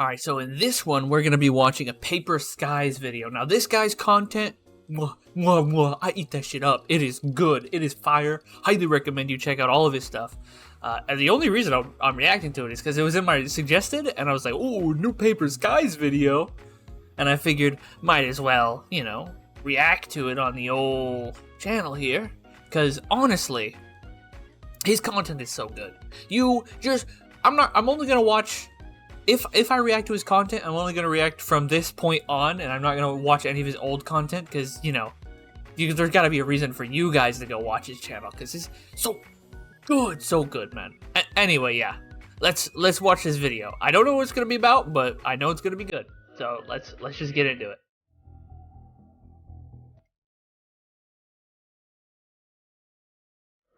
Alright, so in this one, we're going to be watching a Paperskies video. Now, this guy's content, mwah, mwah, mwah, I eat that shit up. It is good. It is fire. Highly recommend you check out all of his stuff. And the only reason I'm reacting to it is because it was in my suggested, and I was like, ooh, new Paperskies video. And I figured, might as well, you know, react to it on the old channel here. Because, honestly, his content is so good. I'm only going to watch... If I react to his content, I'm only going to react from this point on, and I'm not going to watch any of his old content, because, you know, there's got to be a reason for you guys to go watch his channel, because it's so good, man. Anyway, yeah, let's watch this video. I don't know what it's going to be about, but I know it's going to be good, so let's just get into it.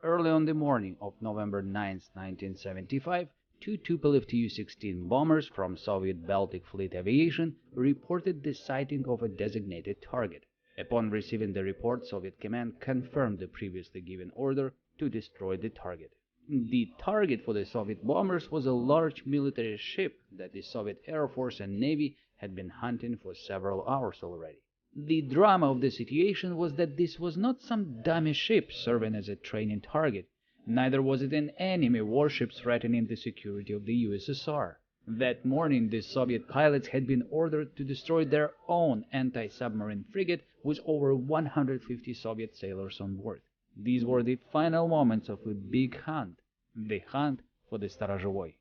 Early on the morning of November 9, 1975, two Tupolev Tu-16 bombers from Soviet Baltic Fleet Aviation reported the sighting of a designated target. Upon receiving the report, Soviet command confirmed the previously given order to destroy the target. The target for the Soviet bombers was a large military ship that the Soviet Air Force and Navy had been hunting for several hours already. The drama of the situation was that this was not some dummy ship serving as a training target. Neither was it an enemy warship threatening the security of the USSR. That morning, the Soviet pilots had been ordered to destroy their own anti-submarine frigate with over 150 Soviet sailors on board. These were the final moments of a big hunt, the hunt for the Starozhevoy.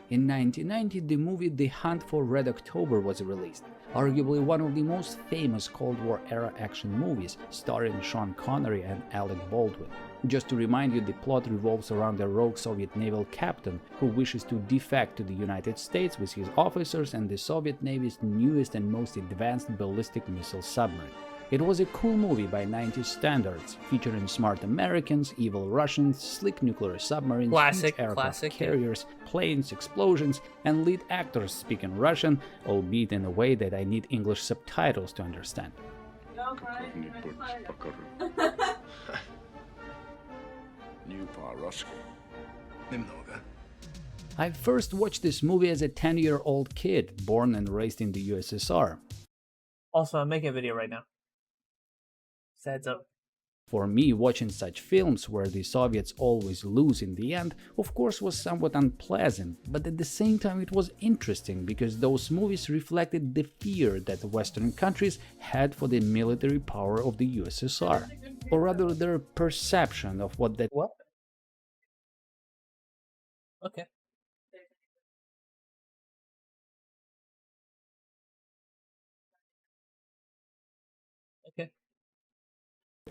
In 1990, the movie The Hunt for Red October was released, arguably one of the most famous Cold War-era action movies, starring Sean Connery and Alec Baldwin. Just to remind you, the plot revolves around a rogue Soviet naval captain who wishes to defect to the United States with his officers and the Soviet Navy's newest and most advanced ballistic missile submarine. It was a cool movie by 90s standards, featuring smart Americans, evil Russians, slick nuclear submarines, huge aircraft carriers, planes, explosions, and lead actors speaking Russian, albeit in a way that I need English subtitles to understand. I first watched this movie as a 10-year-old kid, born and raised in the USSR. Also, I'm making a video right now. Heads up. For me, watching such films where the Soviets always lose in the end, of course, was somewhat unpleasant, but at the same time it was interesting because those movies reflected the fear that Western countries had for the military power of the USSR, or rather their perception of what that... What? Okay. Okay.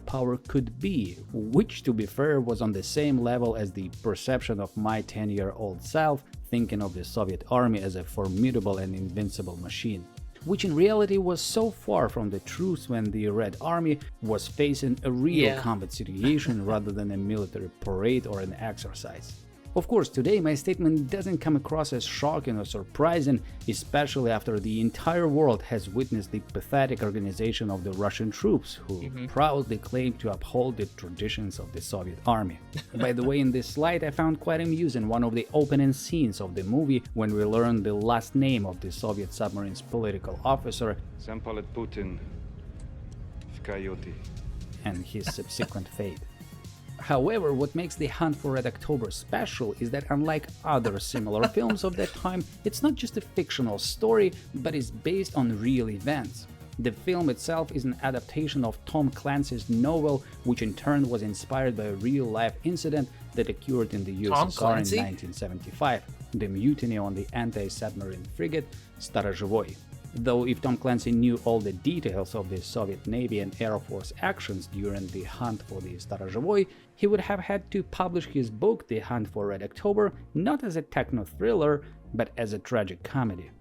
Power could be, which to be fair was on the same level as the perception of my 10-year-old self thinking of the Soviet army as a formidable and invincible machine, which in reality was so far from the truth when the Red Army was facing a real combat situation rather than a military parade or an exercise. Of course, today my statement doesn't come across as shocking or surprising, especially after the entire world has witnessed the pathetic organization of the Russian troops, who proudly claim to uphold the traditions of the Soviet army. By the way, in this slide I found quite amusing one of the opening scenes of the movie when we learn the last name of the Soviet submarine's political officer Putin в Coyote and his subsequent fate. However, what makes The Hunt for Red October special is that unlike other similar films of that time, it's not just a fictional story, but is based on real events. The film itself is an adaptation of Tom Clancy's novel, which in turn was inspired by a real-life incident that occurred in the USSR in 1975, the mutiny on the anti-submarine frigate Starozhevoy. Though if Tom Clancy knew all the details of the Soviet Navy and Air Force actions during the hunt for the Starozhevoy, he would have had to publish his book The Hunt for Red October not as a techno-thriller, but as a tragic comedy.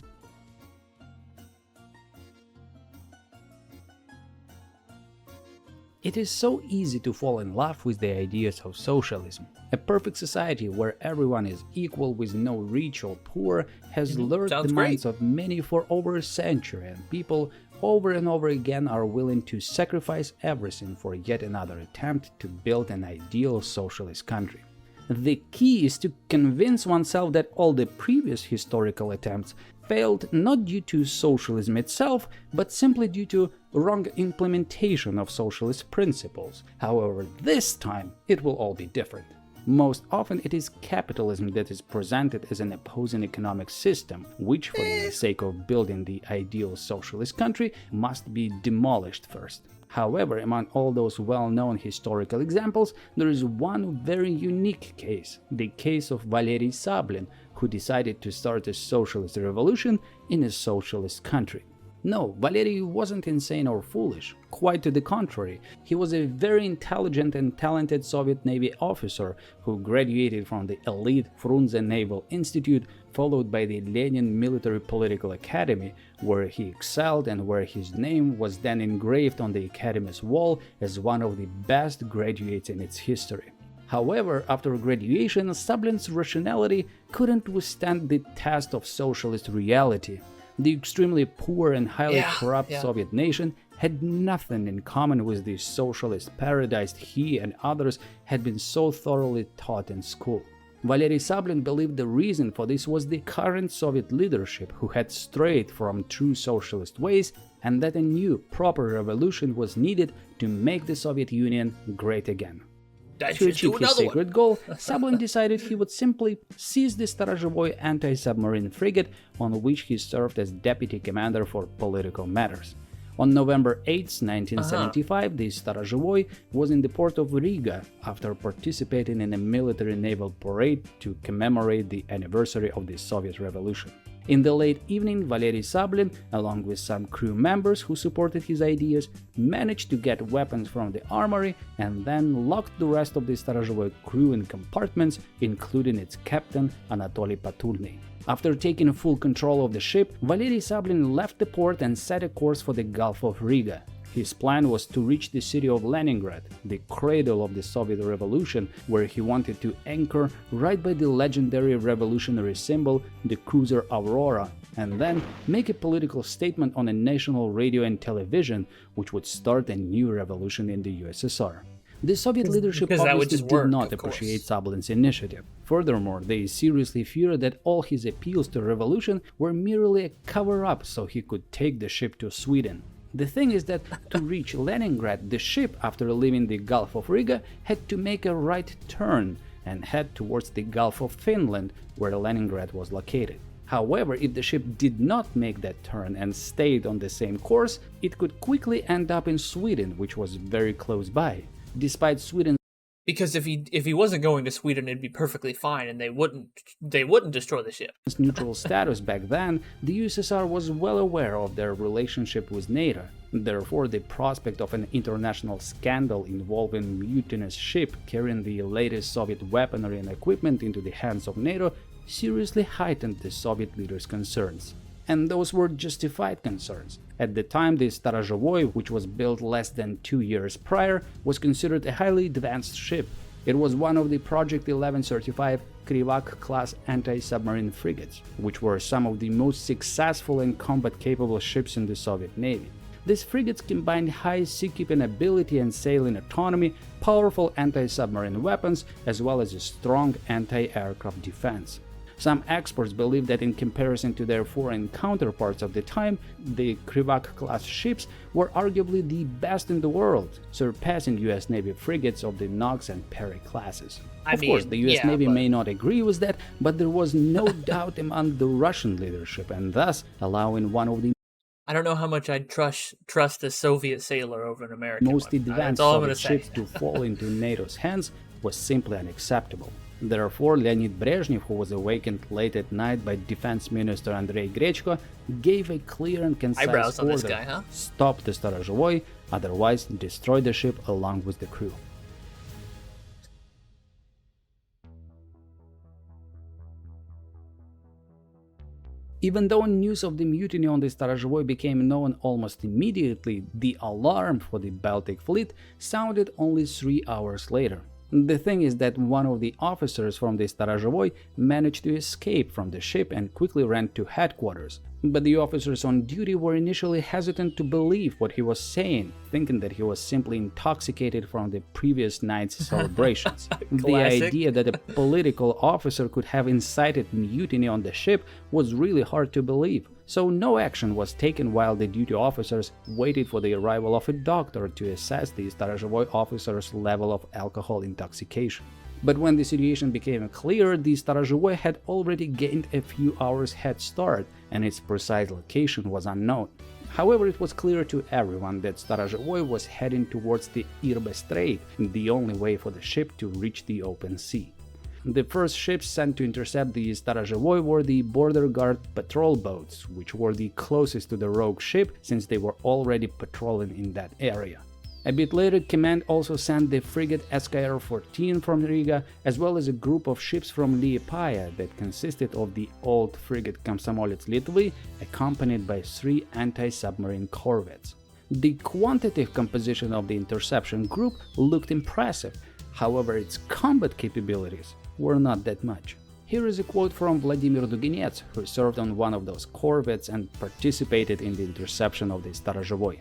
It is so easy to fall in love with the ideas of socialism. A perfect society where everyone is equal with no rich or poor has lured the minds of many for over a century, and people over and over again are willing to sacrifice everything for yet another attempt to build an ideal socialist country. The key is to convince oneself that all the previous historical attempts failed not due to socialism itself, but simply due to wrong implementation of socialist principles. However, this time it will all be different. Most often it is capitalism that is presented as an opposing economic system, which, for the sake of building the ideal socialist country, must be demolished first. However, among all those well-known historical examples, there is one very unique case, the case of Valery Sablin, who decided to start a socialist revolution in a socialist country. No, Valery wasn't insane or foolish. Quite to the contrary, he was a very intelligent and talented Soviet Navy officer who graduated from the elite Frunze Naval Institute, followed by the Lenin Military Political Academy, where he excelled and where his name was then engraved on the academy's wall as one of the best graduates in its history. However, after graduation, Sablin's rationality couldn't withstand the test of socialist reality. The extremely poor and highly corrupt Soviet nation had nothing in common with the socialist paradise he and others had been so thoroughly taught in school. Valery Sablin believed the reason for this was the current Soviet leadership, who had strayed from true socialist ways, and that a new, proper revolution was needed to make the Soviet Union great again. To achieve his sacred goal, Sablin decided he would simply seize the Starozhevoy anti-submarine frigate, on which he served as deputy commander for political matters. On November 8, 1975, the Starozhevoy was in the port of Riga after participating in a military naval parade to commemorate the anniversary of the Soviet Revolution. In the late evening, Valery Sablin, along with some crew members who supported his ideas, managed to get weapons from the armory and then locked the rest of the Starozhevoy crew in compartments, including its captain Anatoly Patulny. After taking full control of the ship, Valery Sablin left the port and set a course for the Gulf of Riga. His plan was to reach the city of Leningrad, the cradle of the Soviet Revolution, where he wanted to anchor right by the legendary revolutionary symbol, the cruiser Aurora, and then make a political statement on a national radio and television, which would start a new revolution in the USSR. The Soviet leadership obviously did not appreciate Sablin's initiative. Furthermore, they seriously feared that all his appeals to revolution were merely a cover-up so he could take the ship to Sweden. The thing is that to reach Leningrad, the ship, after leaving the Gulf of Riga, had to make a right turn and head towards the Gulf of Finland, where Leningrad was located. However, if the ship did not make that turn and stayed on the same course, it could quickly end up in Sweden, which was very close by. Despite Sweden, because if he wasn't going to Sweden, it'd be perfectly fine, and they wouldn't destroy the ship. Neutral status back then, the USSR was well aware of their relationship with NATO. Therefore, the prospect of an international scandal involving a mutinous ship carrying the latest Soviet weaponry and equipment into the hands of NATO seriously heightened the Soviet leaders' concerns. And those were justified concerns. At the time, the Starozhevoy, which was built less than 2 years prior, was considered a highly advanced ship. It was one of the Project 11 certified KUWAGO-class anti-submarine frigates, which were some of the most successful and combat-capable ships in the Soviet Navy. These frigates combined high seakeeping ability and sailing autonomy, powerful anti-submarine weapons, as well as a strong anti-aircraft defense. Some experts believe that in comparison to their foreign counterparts of the time, the KUWAGO-class ships were arguably the best in the world, surpassing US Navy frigates of the Knox and Perry classes. Of course, the US Navy may not agree with that, but there was no doubt among the Russian leadership, and thus allowing one of the I don't know how much I'd trust a Soviet sailor over an American most one. advanced Soviet ships to fall into NATO's hands was simply unacceptable. Therefore, Leonid Brezhnev, who was awakened late at night by Defense Minister Andrei Grechko, gave a clear and concise order: stop the Starozhevoy, otherwise destroy the ship along with the crew. Even though news of the mutiny on the Starozhevoy became known almost immediately, the alarm for the Baltic Fleet sounded only 3 hours later. The thing is that one of the officers from the Starozhevoy managed to escape from the ship and quickly ran to headquarters. But the officers on duty were initially hesitant to believe what he was saying, thinking that he was simply intoxicated from the previous night's celebrations. The idea that a political officer could have incited mutiny on the ship was really hard to believe, so no action was taken while the duty officers waited for the arrival of a doctor to assess the Sторozhevoy officer's level of alcohol intoxication. But when the situation became clear, the Storozhevoy had already gained a few hours head start, and its precise location was unknown. However, it was clear to everyone that Storozhevoy was heading towards the Irbe Strait, the only way for the ship to reach the open sea. The first ships sent to intercept the Storozhevoy were the border guard patrol boats, which were the closest to the rogue ship since they were already patrolling in that area. A bit later, Command also sent the frigate SKR-14 from Riga, as well as a group of ships from Liepāja that consisted of the old frigate Komsomolets Lietuvai, accompanied by 3 anti-submarine corvettes. The quantitative composition of the interception group looked impressive, however its combat capabilities were not that much. Here is a quote from Vladimir Duginets, who served on one of those corvettes and participated in the interception of the Storozhevoy.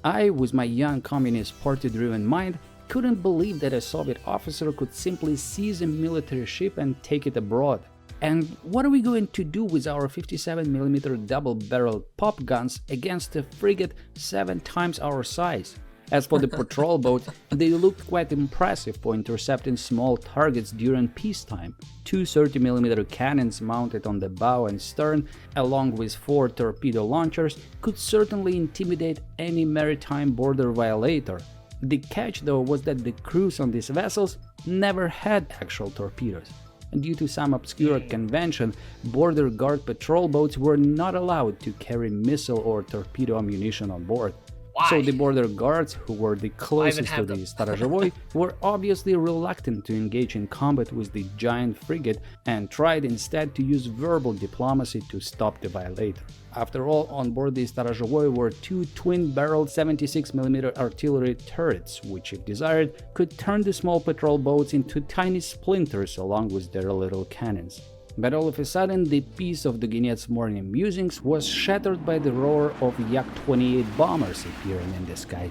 I, with my young Communist Party-driven mind, couldn't believe that a Soviet officer could simply seize a military ship and take it abroad. And what are we going to do with our 57mm double-barreled pop guns against a frigate 7 times our size? As for the patrol boat, they looked quite impressive for intercepting small targets during peacetime. 2 30mm cannons mounted on the bow and stern, along with 4 torpedo launchers, could certainly intimidate any maritime border violator. The catch, though, was that the crews on these vessels never had actual torpedoes. Due to some obscure convention, border guard patrol boats were not allowed to carry missile or torpedo ammunition on board. So the border guards, who were the closest to the Storozhevoy, were obviously reluctant to engage in combat with the giant frigate and tried instead to use verbal diplomacy to stop the violator. After all, on board the Storozhevoy were 2 twin-barreled 76mm artillery turrets, which, if desired, could turn the small patrol boats into tiny splinters along with their little cannons. But all of a sudden, the peace of Duginets' morning musings was shattered by the roar of Yak-28 bombers appearing in the sky.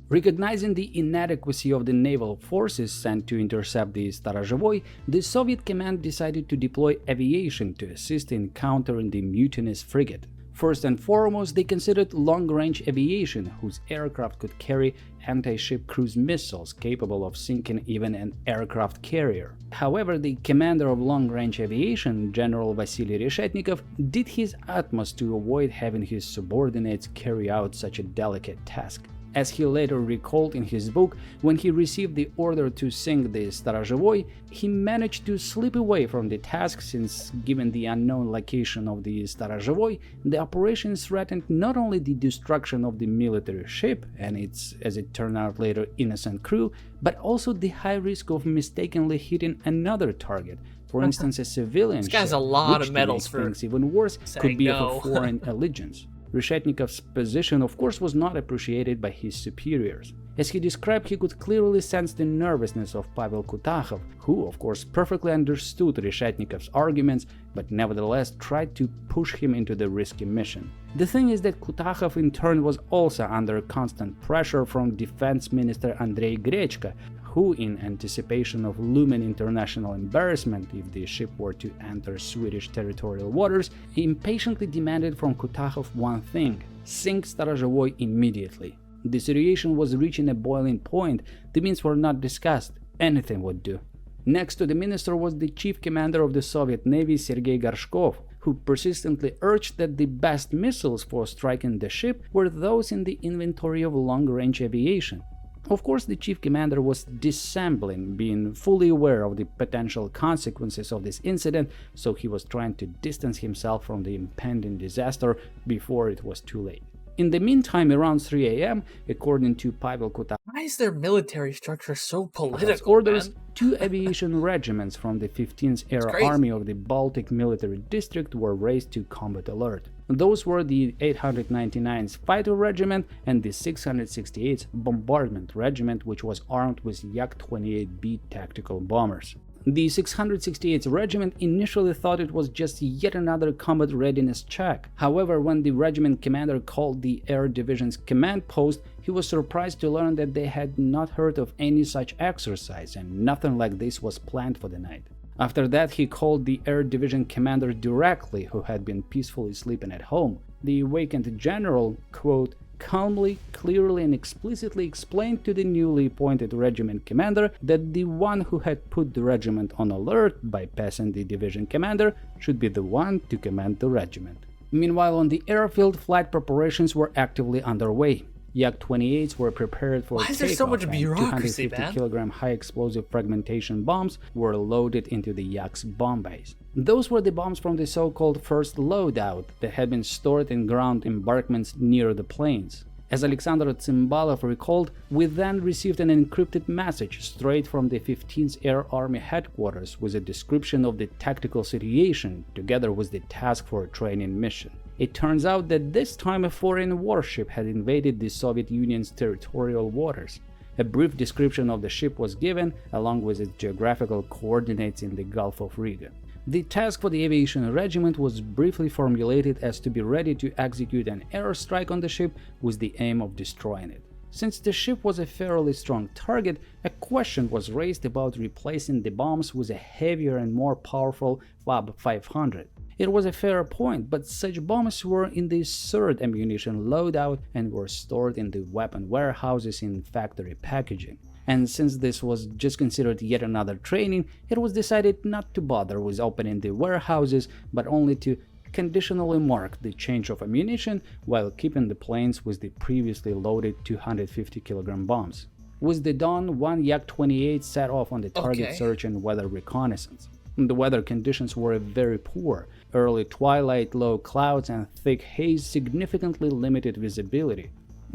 Recognizing the inadequacy of the naval forces sent to intercept the Storozhevoy, the Soviet command decided to deploy aviation to assist in countering the mutinous frigate. First and foremost, they considered long-range aviation, whose aircraft could carry anti-ship cruise missiles capable of sinking even an aircraft carrier. However, the commander of long-range aviation, General Vasily Reshetnikov, did his utmost to avoid having his subordinates carry out such a delicate task. As he later recalled in his book, when he received the order to sink the Storozhevoy, he managed to slip away from the task since, given the unknown location of the Storozhevoy, the operation threatened not only the destruction of the military ship and its, as it turned out later, innocent crew, but also the high risk of mistakenly hitting another target. For instance, a civilian this guy has ship, a lot which, of medals to for make things even worse, could be no. of a foreign allegiance. Reshetnikov's position, of course, was not appreciated by his superiors. As he described, he could clearly sense the nervousness of Pavel Kutakhov, who, of course, perfectly understood Reshetnikov's arguments, but nevertheless tried to push him into the risky mission. The thing is that Kutakhov in turn was also under constant pressure from Defense Minister Andrei Grechko, who, in anticipation of looming international embarrassment if the ship were to enter Swedish territorial waters, impatiently demanded from Kutakhov one thing: sink Storozhevoy immediately. The situation was reaching a boiling point, the means were not discussed, anything would do. Next to the minister was the chief commander of the Soviet Navy, Sergei Gorshkov, who persistently urged that the best missiles for striking the ship were those in the inventory of long-range aviation. Of course, the chief commander was dissembling, being fully aware of the potential consequences of this incident, so he was trying to distance himself from the impending disaster before it was too late. In the meantime, around 3 a.m., according to Pavel Kutakhov, Why is their military structure so political, orders, man? 2 aviation regiments from the 15th Air crazy. Army of the Baltic Military District were raised to combat alert. Those were the 899th Fighter Regiment and the 668th Bombardment Regiment, which was armed with Yak-28B tactical bombers. The 668th Regiment initially thought it was just yet another combat readiness check. However, when the regiment commander called the Air Division's command post, he was surprised to learn that they had not heard of any such exercise and nothing like this was planned for the night. After that, he called the Air Division commander directly, who had been peacefully sleeping at home. The awakened general, quote, calmly, clearly and explicitly explained to the newly appointed regiment commander that the one who had put the regiment on alert by passing the division commander should be the one to command the regiment. Meanwhile, on the airfield, flight preparations were actively underway. Yak-28s were prepared for Why is there so takeoff, much and bureaucracy, 250-kilogram high-explosive fragmentation bombs were loaded into the Yak's bomb base. Those were the bombs from the so-called first loadout that had been stored in ground embankments near the planes. As Alexander Tsimbalov recalled, we then received an encrypted message straight from the 15th Air Army headquarters with a description of the tactical situation, together with the task for a training mission. It turns out that this time a foreign warship had invaded the Soviet Union's territorial waters. A brief description of the ship was given, along with its geographical coordinates in the Gulf of Riga. The task for the aviation regiment was briefly formulated as to be ready to execute an airstrike on the ship with the aim of destroying it. Since the ship was a fairly strong target, a question was raised about replacing the bombs with a heavier and more powerful FAB 500. It was a fair point, but such bombs were in the third ammunition loadout and were stored in the weapon warehouses in factory packaging. And since this was just considered yet another training, it was decided not to bother with opening the warehouses, but only to conditionally mark the change of ammunition while keeping the planes with the previously loaded 250-kilogram bombs. With the dawn, one Yak-28 set off on the target search and weather reconnaissance. The weather conditions were very poor. Early twilight, low clouds, and thick haze significantly limited visibility.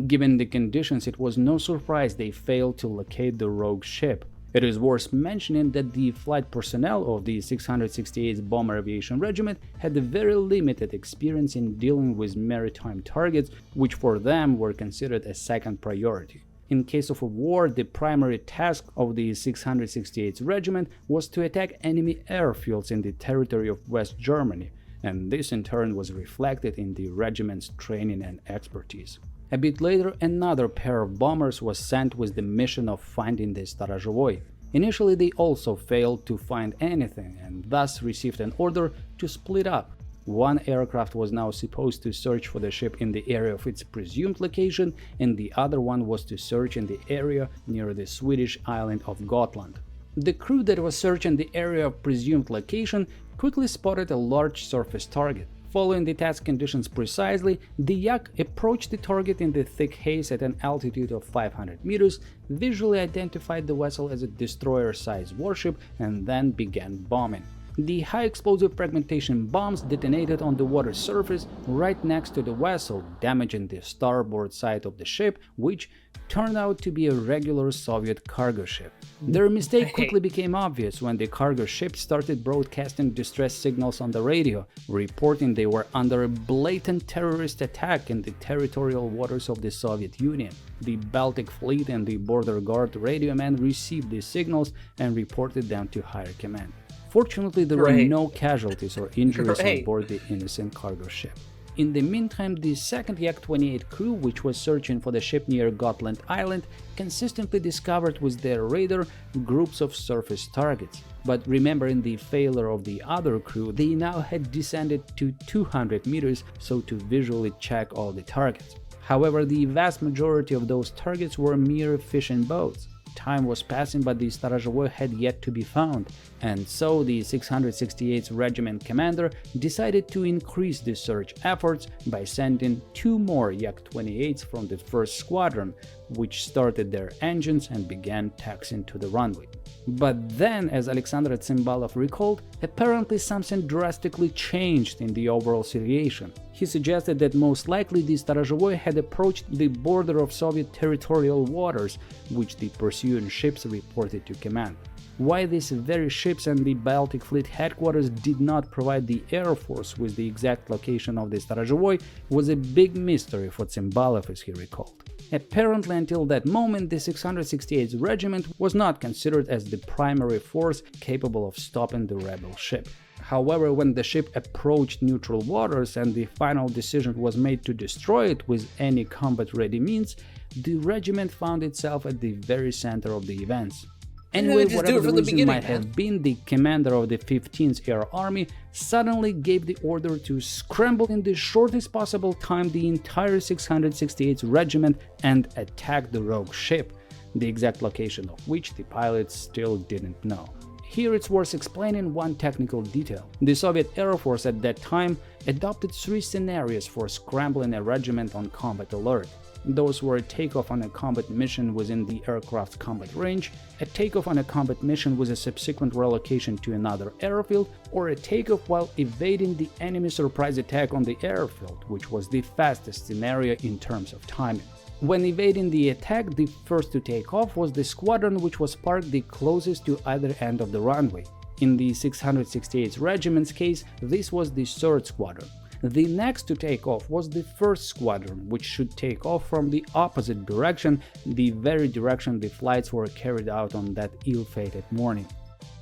Given the conditions, it was no surprise they failed to locate the rogue ship. It is worth mentioning that the flight personnel of the 668th Bomber Aviation Regiment had a very limited experience in dealing with maritime targets, which for them were considered a second priority. In case of a war, the primary task of the 668th Regiment was to attack enemy airfields in the territory of West Germany, and this in turn was reflected in the regiment's training and expertise. A bit later, another pair of bombers was sent with the mission of finding the Starozhvoy. Initially, they also failed to find anything and thus received an order to split up. One aircraft was now supposed to search for the ship in the area of its presumed location, and the other one was to search in the area near the Swedish island of Gotland. The crew that was searching the area of presumed location quickly spotted a large surface target. Following the task conditions precisely, the Yak approached the target in the thick haze at an altitude of 500 meters, visually identified the vessel as a destroyer-sized warship, and then began bombing. The high-explosive fragmentation bombs detonated on the water surface right next to the vessel, damaging the starboard side of the ship, which turned out to be a regular Soviet cargo ship. Their mistake quickly became obvious when the cargo ship started broadcasting distress signals on the radio, reporting they were under a blatant terrorist attack in the territorial waters of the Soviet Union. The Baltic Fleet and the Border Guard radiomen received these signals and reported them to higher command. Fortunately, there were no casualties or injuries on board the innocent cargo ship. In the meantime, the second Yak-28 crew, which was searching for the ship near Gotland Island, consistently discovered with their radar groups of surface targets. But remembering the failure of the other crew, they now had descended to 200 meters so to visually check all the targets. However, the vast majority of those targets were mere fishing boats. Time was passing, but the Starozhvoy had yet to be found, and so the 668th Regiment commander decided to increase the search efforts by sending 2 more Yak-28s from the 1st Squadron, which started their engines and began taxiing to the runway. But then, as Alexander Tsimbalov recalled, apparently something drastically changed in the overall situation. He suggested that most likely the Starozhvoy had approached the border of Soviet territorial waters, which the pursuing ships reported to command. Why these very ships and the Baltic Fleet headquarters did not provide the Air Force with the exact location of the Sторozhevoi was a big mystery for Tsimbalov, as he recalled. Apparently, until that moment, the 668th Regiment was not considered as the primary force capable of stopping the rebel ship. However, when the ship approached neutral waters and the final decision was made to destroy it with any combat-ready means, the regiment found itself at the very center of the events. Anyway, whatever the reason might have been, the commander of the 15th Air Army suddenly gave the order to scramble in the shortest possible time the entire 668th Regiment and attack the rogue ship, the exact location of which the pilots still didn't know. Here it's worth explaining one technical detail. The Soviet Air Force at that time adopted 3 scenarios for scrambling a regiment on combat alert. Those were a takeoff on a combat mission within the aircraft's combat range, a takeoff on a combat mission with a subsequent relocation to another airfield, or a takeoff while evading the enemy surprise attack on the airfield, which was the fastest scenario in terms of timing. When evading the attack, the first to take off was the squadron which was parked the closest to either end of the runway. In the 668th Regiment's case, this was the 3rd Squadron. The next to take off was the 1st Squadron, which should take off from the opposite direction, the very direction the flights were carried out on that ill-fated morning.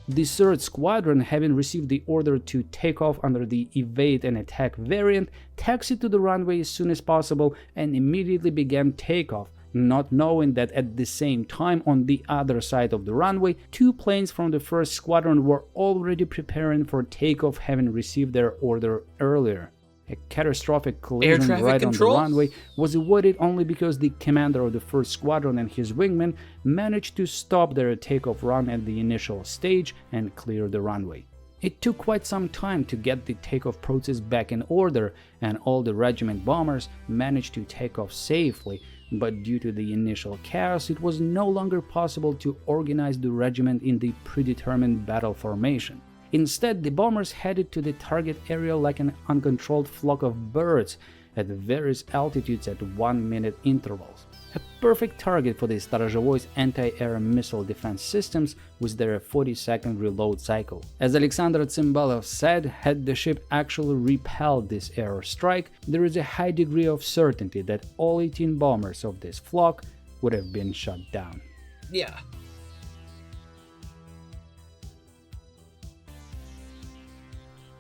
The 3rd Squadron, having received the order to take off under the evade and attack variant, taxied to the runway as soon as possible and immediately began takeoff, not knowing that at the same time on the other side of the runway, 2 planes from the 1st Squadron were already preparing for takeoff, having received their order earlier. A catastrophic collision right on the runway was avoided only because the commander of the 1st Squadron and his wingmen managed to stop their takeoff run at the initial stage and clear the runway. It took quite some time to get the takeoff process back in order, and all the regiment bombers managed to take off safely, but due to the initial chaos, it was no longer possible to organize the regiment in the predetermined battle formation. Instead, the bombers headed to the target area like an uncontrolled flock of birds at various altitudes at 1-minute intervals. A perfect target for the Storozhevoi's anti-air missile defense systems with their 40-second reload cycle. As Alexander Tsimbalov said, had the ship actually repelled this air strike, there is a high degree of certainty that all 18 bombers of this flock would have been shot down. Yeah.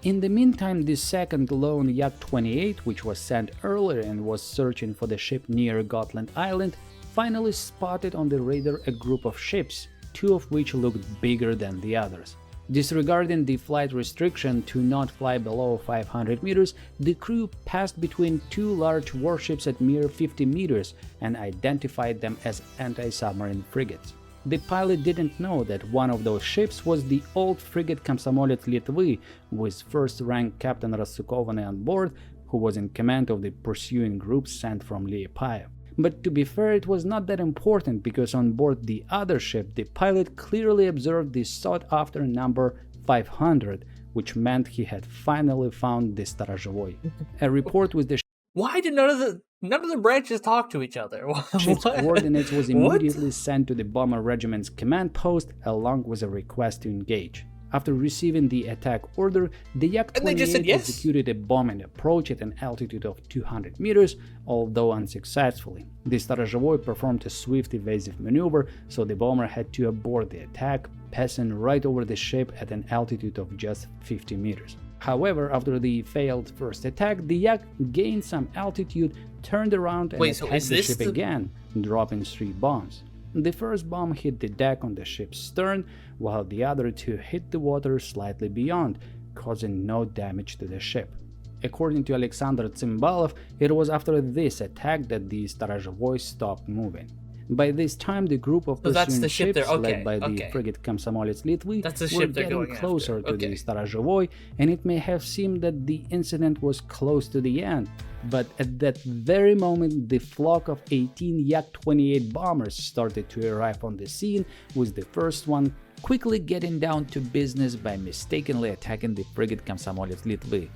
In the meantime, the second lone Yak-28, which was sent earlier and was searching for the ship near Gotland Island, finally spotted on the radar a group of ships, 2 of which looked bigger than the others. Disregarding the flight restriction to not fly below 500 meters, the crew passed between 2 large warships at mere 50 meters and identified them as anti-submarine frigates. The pilot didn't know that one of those ships was the old frigate Komsomolets Litvy, with first-rank Captain Rassukovany on board, who was in command of the pursuing group sent from Liepaja. But to be fair, it was not that important, because on board the other ship, the pilot clearly observed the sought-after number 500, which meant he had finally found the Storozhevoi. A report with the Why did none of the branches talk to each other? ship's coordinates was immediately sent to the bomber regiment's command post along with a request to engage. After receiving the attack order, the Yak-28 executed a bombing approach at an altitude of 200 meters, although unsuccessfully. The Storozhevoi performed a swift evasive maneuver, so the bomber had to abort the attack, passing right over the ship at an altitude of just 50 meters. However, after the failed first attack, the Yak gained some altitude, turned around and attacked the ship again, dropping 3 bombs. The first bomb hit the deck on the ship's stern, while the other 2 hit the water slightly beyond, causing no damage to the ship. According to Alexander Tsimbalov, it was after this attack that the Storozhevoi stopped moving. By this time, the group of pursuing ships, led by the frigate Komsomolets Litvy, were getting closer to the Storozhevoi, and it may have seemed that the incident was close to the end. But at that very moment, the flock of 18 Yak-28 bombers started to arrive on the scene, with the first one quickly getting down to business by mistakenly attacking the frigate Komsomolets Litvy.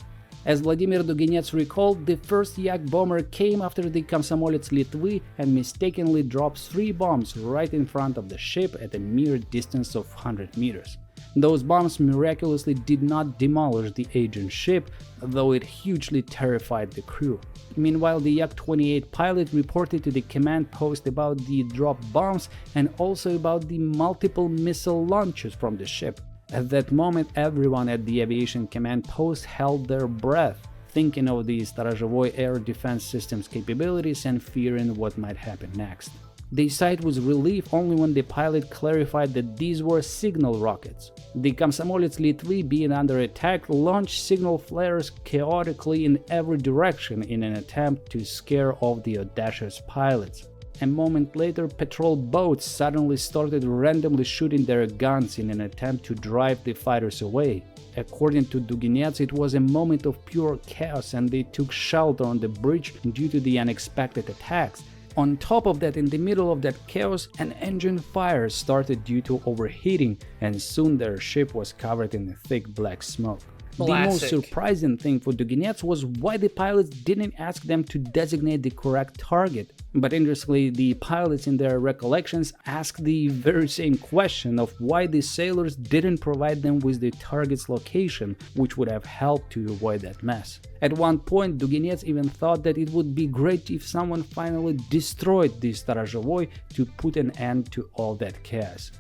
As Vladimir Duginets recalled, the first Yak bomber came after the Komsomolets Litvy and mistakenly dropped 3 bombs right in front of the ship at a mere distance of 100 meters. Those bombs miraculously did not demolish the aging ship, though it hugely terrified the crew. Meanwhile, the Yak-28 pilot reported to the command post about the dropped bombs and also about the multiple missile launches from the ship. At that moment, everyone at the aviation command post held their breath, thinking of the Storozhevoy air defense system's capabilities and fearing what might happen next. They sighed with relief only when the pilot clarified that these were signal rockets. The Komsomolets Litvy, being under attack, launched signal flares chaotically in every direction in an attempt to scare off the audacious pilots. A moment later, patrol boats suddenly started randomly shooting their guns in an attempt to drive the fighters away. According to Duginets, it was a moment of pure chaos and they took shelter on the bridge due to the unexpected attacks. On top of that, in the middle of that chaos, an engine fire started due to overheating, and soon their ship was covered in a thick black smoke. The most surprising thing for Duginets was why the pilots didn't ask them to designate the correct target. But interestingly, the pilots in their recollections asked the very same question of why the sailors didn't provide them with the target's location, which would have helped to avoid that mess. At one point, Duginets even thought that it would be great if someone finally destroyed the Storozhevoy to put an end to all that chaos.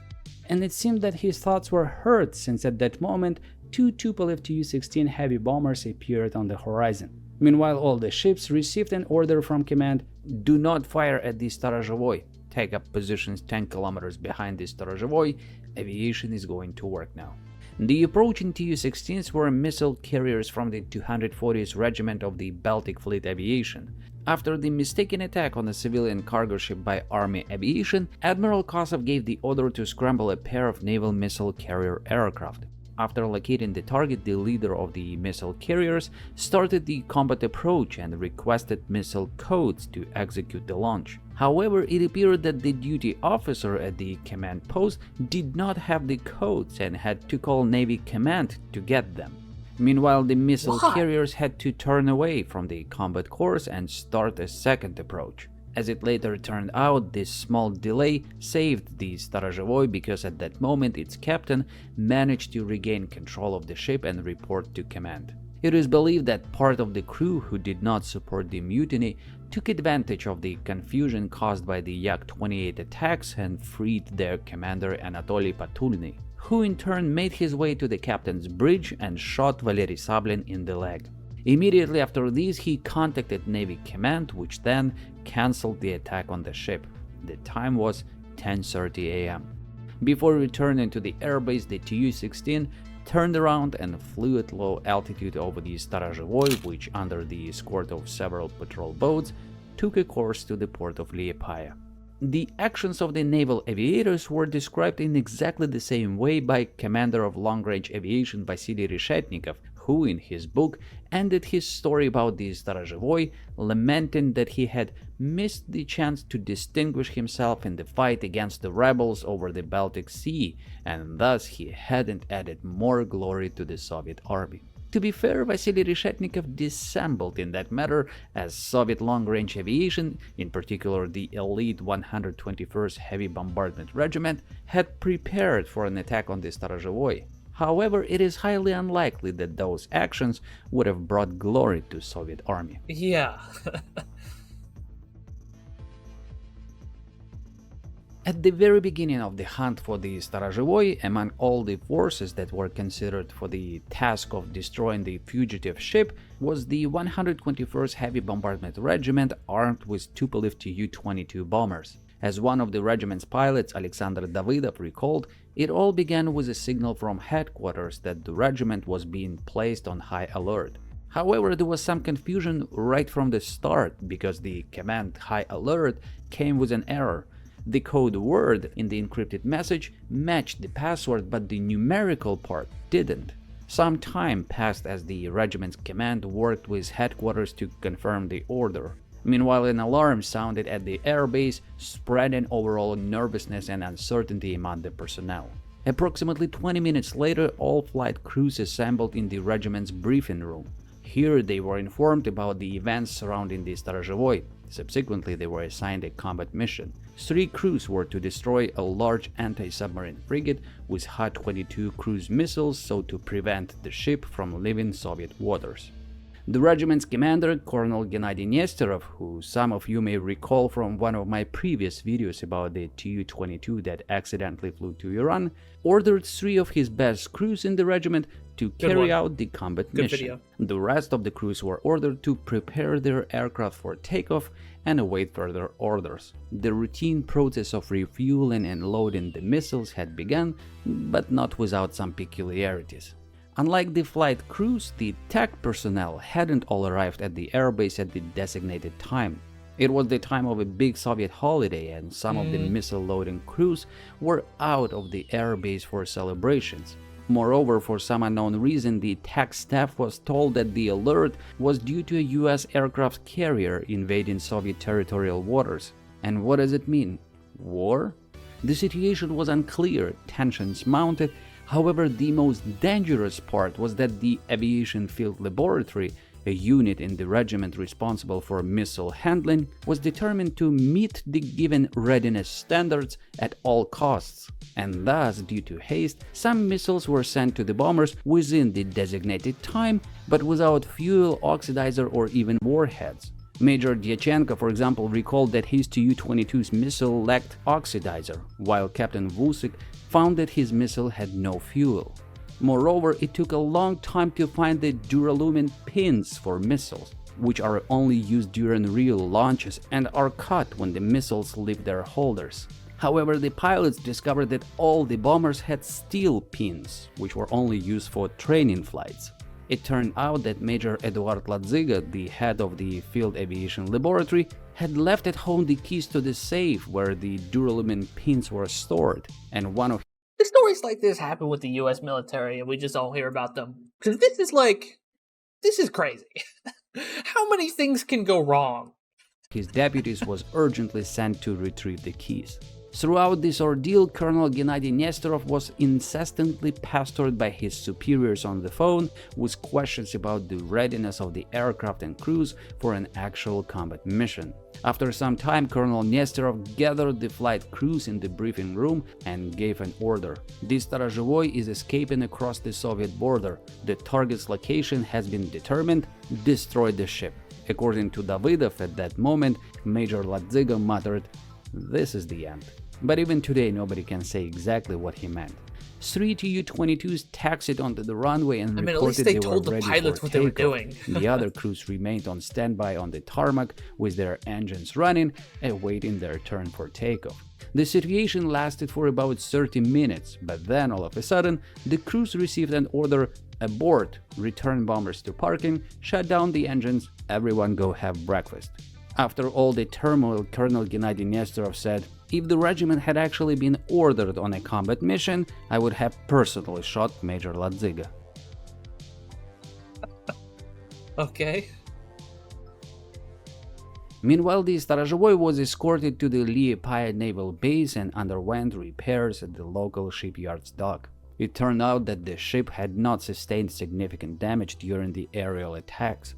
And it seemed that his thoughts were heard, since at that moment, 2 Tupolev Tu-16 heavy bombers appeared on the horizon. Meanwhile, all the ships received an order from command: do not fire at the Storozhevoy. Take up positions 10 kilometers behind the Storozhevoy. Aviation is going to work now. The approaching Tu-16s were missile carriers from the 240th Regiment of the Baltic Fleet Aviation. After the mistaken attack on a civilian cargo ship by Army aviation, Admiral Kosov gave the order to scramble a pair of naval missile carrier aircraft. After locating the target, the leader of the missile carriers started the combat approach and requested missile codes to execute the launch. However, it appeared that the duty officer at the command post did not have the codes and had to call Navy Command to get them. Meanwhile, the missile carriers had to turn away from the combat course and start a second approach. As it later turned out, this small delay saved the Storozhevoy because at that moment its captain managed to regain control of the ship and report to command. It is believed that part of the crew who did not support the mutiny took advantage of the confusion caused by the Yak-28 attacks and freed their commander Anatoly Patulny, who in turn made his way to the captain's bridge and shot Valery Sablin in the leg. Immediately after this, he contacted Navy Command, which then cancelled the attack on the ship. The time was 10:30 a.m. Before returning to the airbase, the Tu-16 turned around and flew at low altitude over the Storozhevoy, which, under the escort of several patrol boats, took a course to the port of Liepaja. The actions of the naval aviators were described in exactly the same way by Commander of Long-Range Aviation Vasily Reshetnikov, who, in his book, ended his story about the Storozhevoy, lamenting that he had missed the chance to distinguish himself in the fight against the rebels over the Baltic Sea, and thus he hadn't added more glory to the Soviet army. To be fair, Vasily Reshetnikov dissembled in that matter, as Soviet long-range aviation, in particular the elite 121st Heavy Bombardment Regiment, had prepared for an attack on the Storozhevoy. However, it is highly unlikely that those actions would have brought glory to Soviet army. Yeah. At the very beginning of the hunt for the Storozhevoy, among all the forces that were considered for the task of destroying the fugitive ship, was the 121st Heavy Bombardment Regiment armed with Tupolev Tu-22 bombers. As one of the regiment's pilots, Alexander Davidov, recalled, it all began with a signal from headquarters that the regiment was being placed on high alert. However, there was some confusion right from the start, because the command high alert came with an error. The code word in the encrypted message matched the password, but the numerical part didn't. Some time passed as the regiment's command worked with headquarters to confirm the order. Meanwhile, an alarm sounded at the airbase, spreading overall nervousness and uncertainty among the personnel. Approximately 20 minutes later, all flight crews assembled in the regiment's briefing room. Here they were informed about the events surrounding the Sторozhevoy. Subsequently, they were assigned a combat mission. 3 crews were to destroy a large anti-submarine frigate with Ha-22 cruise missiles so to prevent the ship from leaving Soviet waters. The regiment's commander, Colonel Gennady Nesterov, who some of you may recall from one of my previous videos about the Tu-22 that accidentally flew to Iran, ordered 3 of his best crews in the regiment to carry out the combat mission. Video. The rest of the crews were ordered to prepare their aircraft for takeoff and await further orders. The routine process of refueling and loading the missiles had begun, but not without some peculiarities. Unlike the flight crews, the tech personnel hadn't all arrived at the airbase at the designated time. It was the time of a big Soviet holiday, and some of the missile-loading crews were out of the airbase for celebrations. Moreover, for some unknown reason, the tech staff was told that the alert was due to a US aircraft carrier invading Soviet territorial waters. And what does it mean? War? The situation was unclear, tensions mounted. However, the most dangerous part was that the Aviation Field Laboratory, a unit in the regiment responsible for missile handling, was determined to meet the given readiness standards at all costs. And thus, due to haste, some missiles were sent to the bombers within the designated time, but without fuel, oxidizer, or even warheads. Major Dyachenko, for example, recalled that his Tu-22's missile lacked oxidizer, while Captain Vusik found that his missile had no fuel. Moreover, it took a long time to find the duralumin pins for missiles, which are only used during real launches and are cut when the missiles leave their holders. However, the pilots discovered that all the bombers had steel pins, which were only used for training flights. It turned out that Major Eduard Ladzyga, the head of the Field Aviation Laboratory, had left at home the keys to the safe where the duralumin pins were stored, and one of The stories like this happen with the US military and we just all hear about them. Because this is crazy. How many things can go wrong? his deputies was urgently sent to retrieve the keys. Throughout this ordeal, Colonel Gennady Nesterov was incessantly pestered by his superiors on the phone with questions about the readiness of the aircraft and crews for an actual combat mission. After some time, Colonel Nesterov gathered the flight crews in the briefing room and gave an order. The Storozhevoy is escaping across the Soviet border. The target's location has been determined. Destroy the ship. According to Davidov at that moment, Major Ladzyga muttered, "This is the end." But even today, nobody can say exactly what he meant. 3 Tu-22s taxied onto the runway and at least reported they they told were the ready pilots for what they were takeoff. doing. The other crews remained on standby on the tarmac with their engines running, awaiting their turn for takeoff. The situation lasted for about 30 minutes, but then all of a sudden, the crews received an order: abort, return bombers to parking, shut down the engines, everyone go have breakfast. After all the turmoil, Colonel Gennady Nesterov said, "If the regiment had actually been ordered on a combat mission, I would have personally shot Major Ladzyga." Okay. Meanwhile, the Storozhevoy was escorted to the Liepaja naval base and underwent repairs at the local shipyard's dock. It turned out that the ship had not sustained significant damage during the aerial attacks.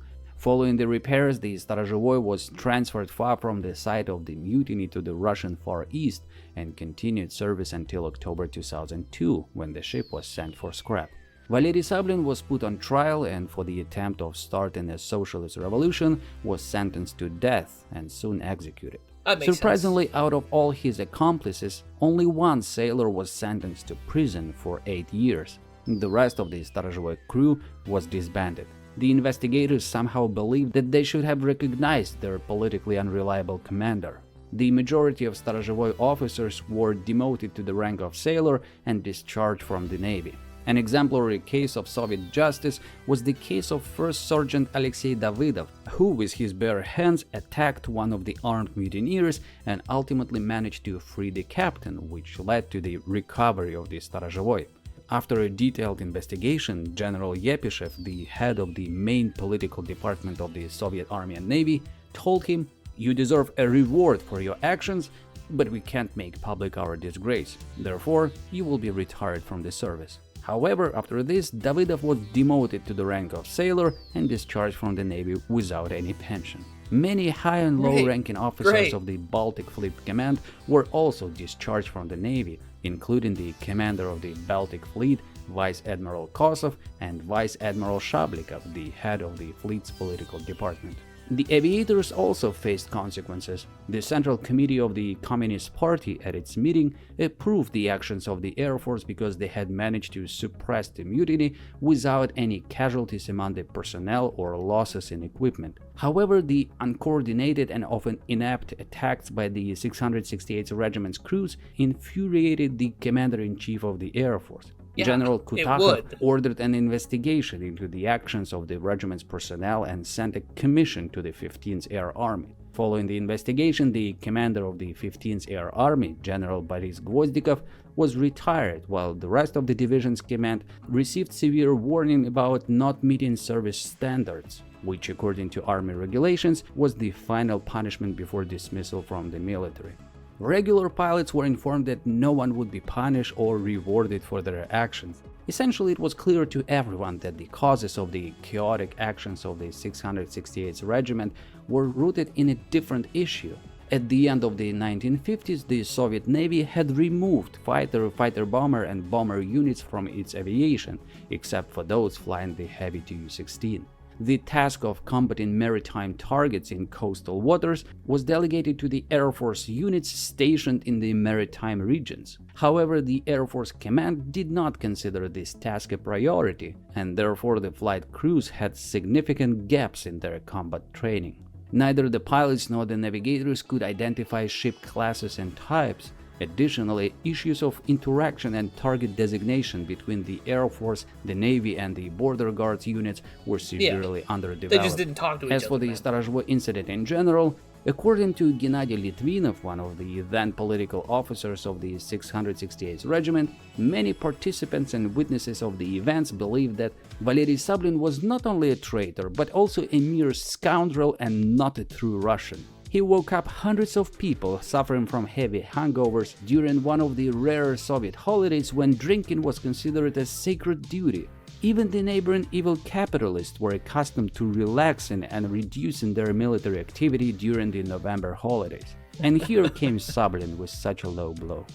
Following the repairs, the Storozhevoy was transferred far from the site of the mutiny to the Russian Far East and continued service until October 2002, when the ship was sent for scrap. Valery Sablin was put on trial and, for the attempt of starting a socialist revolution, was sentenced to death and soon executed. That makes Surprisingly, out of all his accomplices, only one sailor was sentenced to prison for 8 years. The rest of the Storozhevoy crew was disbanded. The investigators somehow believed that they should have recognized their politically unreliable commander. The majority of Storozhevoy officers were demoted to the rank of sailor and discharged from the Navy. An exemplary case of Soviet justice was the case of First Sergeant Alexei Davidov, who with his bare hands attacked one of the armed mutineers and ultimately managed to free the captain, which led to the recovery of the Storozhevoy. After a detailed investigation, General Yepyshev, the head of the main political department of the Soviet Army and Navy, told him, "You deserve a reward for your actions, but we can't make public our disgrace. Therefore, you will be retired from the service." However, after this, Davidov was demoted to the rank of sailor and discharged from the Navy without any pension. Many high and low-ranking officers of the Baltic Fleet Command were also discharged from the Navy, including the commander of the Baltic Fleet, Vice Admiral Kosov, and Vice Admiral Shablikov, the head of the fleet's political department. The aviators also faced consequences. The Central Committee of the Communist Party at its meeting approved the actions of the Air Force because they had managed to suppress the mutiny without any casualties among the personnel or losses in equipment. However, the uncoordinated and often inept attacks by the 668th Regiment's crews infuriated the Commander-in-Chief of the Air Force. General Kutuzov ordered an investigation into the actions of the regiment's personnel and sent a commission to the 15th Air Army. Following the investigation, the commander of the 15th Air Army, General Boris Gvozdikov, was retired, while the rest of the division's command received severe warning about not meeting service standards, which, according to Army regulations, was the final punishment before dismissal from the military. Regular pilots were informed that no one would be punished or rewarded for their actions. Essentially, it was clear to everyone that the causes of the chaotic actions of the 668th Regiment were rooted in a different issue. At the end of the 1950s, the Soviet Navy had removed fighter bomber and bomber units from its aviation, except for those flying the heavy Tu-16. The task of combating maritime targets in coastal waters was delegated to the Air Force units stationed in the maritime regions. However, the Air Force Command did not consider this task a priority, and therefore the flight crews had significant gaps in their combat training. Neither the pilots nor the navigators could identify ship classes and types. Additionally, issues of interaction and target designation between the Air Force, the Navy, and the Border Guards units were severely underdeveloped. They just didn't talk to each other. As for the Starozhvo incident in general, according to Gennady Litvinov, one of the then political officers of the 668th Regiment, many participants and witnesses of the events believed that Valery Sablin was not only a traitor, but also a mere scoundrel and not a true Russian. He woke up hundreds of people suffering from heavy hangovers during one of the rare Soviet holidays when drinking was considered a sacred duty. Even the neighboring evil capitalists were accustomed to relaxing and reducing their military activity during the November holidays. And here came Sablin with such a low blow.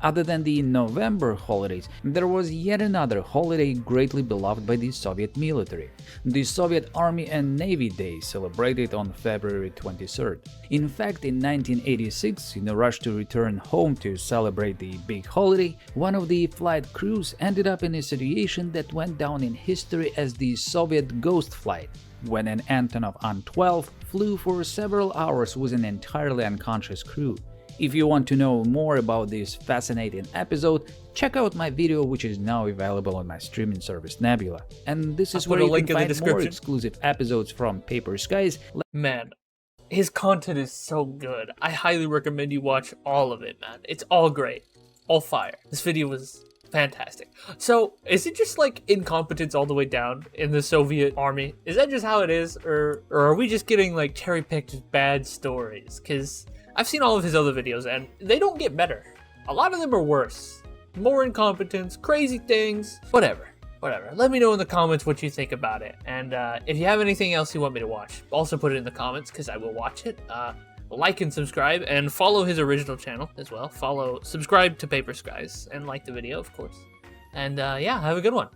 Other than the November holidays, there was yet another holiday greatly beloved by the Soviet military, the Soviet Army and Navy Day, celebrated on February 23rd. In fact, in 1986, in a rush to return home to celebrate the big holiday, one of the flight crews ended up in a situation that went down in history as the Soviet ghost flight, when an Antonov An-12 flew for several hours with an entirely unconscious crew. If you want to know more about this fascinating episode, check out my video, which is now available on my streaming service Nebula. And this is where you can find more exclusive episodes from Paperskies. Man, his content is so good. I highly recommend you watch all of it, man. It's all great. All fire. This video was fantastic. So, is it just like incompetence all the way down in the Soviet army? Is that just how it is? Or are we just getting like cherry-picked bad stories? Because I've seen all of his other videos and they don't get better. A lot of them are worse. More incompetence, crazy things, whatever. Let me know in the comments what you think about it. And if you have anything else you want me to watch, also put it in the comments because I will watch it. Like and subscribe and follow his original channel as well. Subscribe to Paperskies and like the video, of course. And yeah, have a good one.